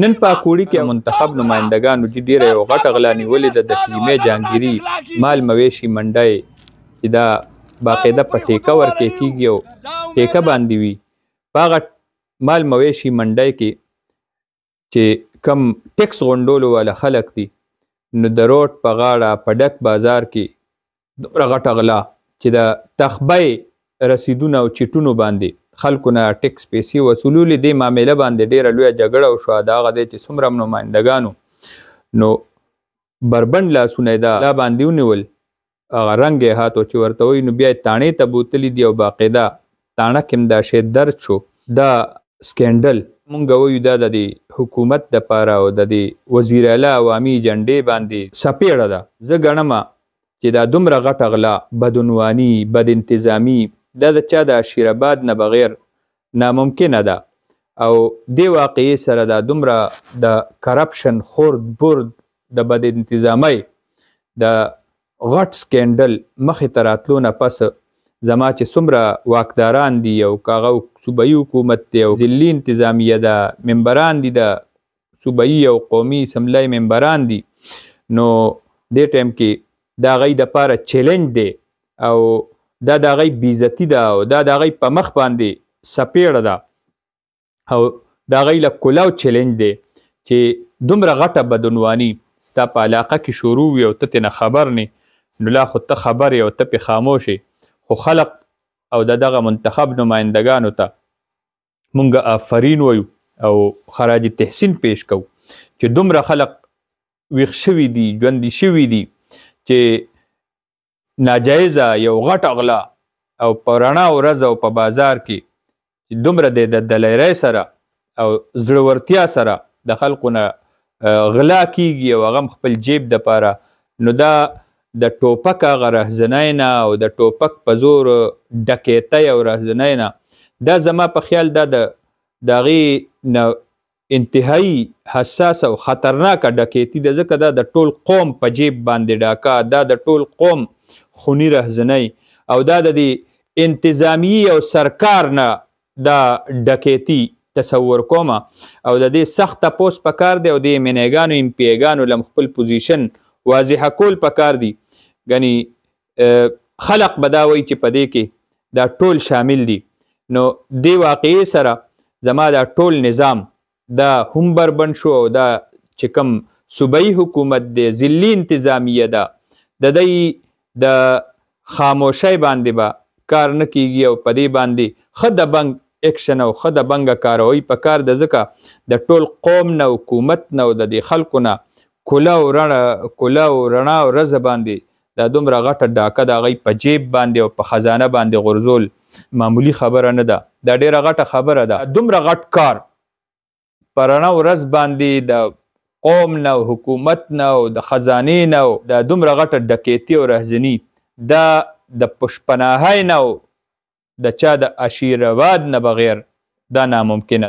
نن په اکوړي کې منتخب نمائندګانو چې ډیره یو غټه غلا نیولې ده د خیمې جهانګیري مال مویشي منډی چې دا باقاعده په ټیکه ورکې کېږي او ټیکه باندې وي په هغه مال مویشي منډی کې چې کم ټیکس غونډولو والا خلک دي نو د روډ په غاړه په ډک بازار کې دومره غټه غلا چې د تخبۍ رسیدونه او چیټونو باندې خلکو نه ټیکس پیسې وصولولې دې معامله باندې ډېره لویه جګړه وشوه د هغه دی چې څومره نمایندګانو نو بربند لاسونه یې دا باندې ونیول هغه رنګ یې هاتو چې ورته وایي نو بیا یې تاڼې ته بوتلي دي او باقاعده تاڼه کې هم دا شی درد شو دا سکینډل مونږ وایو دا د دې حکومت دپاره او د دې وزیر اعلی عوامي جنډې باندې څپېړه ده زه ګڼمه چې دا دومره غټه غلا بدعنواني بد انتظامي دا د چا د عشیرآباد نه بغیر ناممکنه ده او دې واقعې سره دا دومره د کرپشن خورد برد د بد انتظامۍ د غټ سکینډل مخې ته راتلو نه پس زما چې څومره واکداران دي او که هغه صوبایي حکومت دی او ضلعي انتظامیه ده ممبران دي د صوبایي او قومي اسمبلی ممبران دي نو دې ټایم کې د هغوی دپاره چیلنج دی او دا د هغوی بېعزتي ده او دا د هغوی په مخ باندې څپېړه ده او د هغوی له کلاو چیلنج دی چې دومره غټه بدعنواني ستا په علاقه کې شروع وي او ته ترې خبر نه نو لا خو ته خبر یې او ته پې خاموش خو خلق او د دغه منتخب نمایندګانو ته مونږ آفرین وایو او خراج تحسین پیش کوو چې دومره خلق ویښ شوي دي ژوندي شوي دي چې ناجایزه یو غټ اغلا او په رڼا ورځ او په بازار کې دومره د دلیرۍ سره او زړورتیا سره د خلکو نه غلا کیږي او هغه خپل جیب دپاره نو دا د ټوپک هغه رهزنۍ نه او د ټوپک په زور ډکیتۍ او رهزنۍ نه دا زما په خیال دا د هغې نه انتهایی حساس او خطرناکه ډکیتي ده ځکه دا د ټول قوم په جیب باندې ډاکه دا د ټول قوم خوني رهزنۍ او دا د دې انتظامیي او سرکار نه دا ډکیتي تصور کومه او د دې سخت تپوس پکار دی او د ایم این پیګانو لم خپل پوزیشن واضحه کول پکار دي ګنې خلق به دا وایي چې په دې کې دا ټول شامل دي نو دې واقعې سره زما دا ټول نظام دا هم بربند شو او دا چې کوم صوبایي حکومت دی ضلعي انتظامیه ده د دوی د خاموشۍ باندې به کار نه کیږي او په دې باندې ښه د بنګ اکشن او ښه د بنګه کاروي پکار ده ځکه د ټول قوم نه حکومت نه او د دې خلکو نه کله او رڼا او رزه باندې دا دومره غټه ډاکه د هغوی په جیب باندې او په خزانه باندې غورځول معمولي خبره نه ده دا ډیره غټه خبره ده دومره غټ کار په رڼا ورځ باندې د قوم نه او حکومت نه او د خزانې نه او دا دومره غټه ډکیتي او رهزني دا د پشپناهۍ نه او د چا د عشیرآباد نه بغیر دا ناممکنه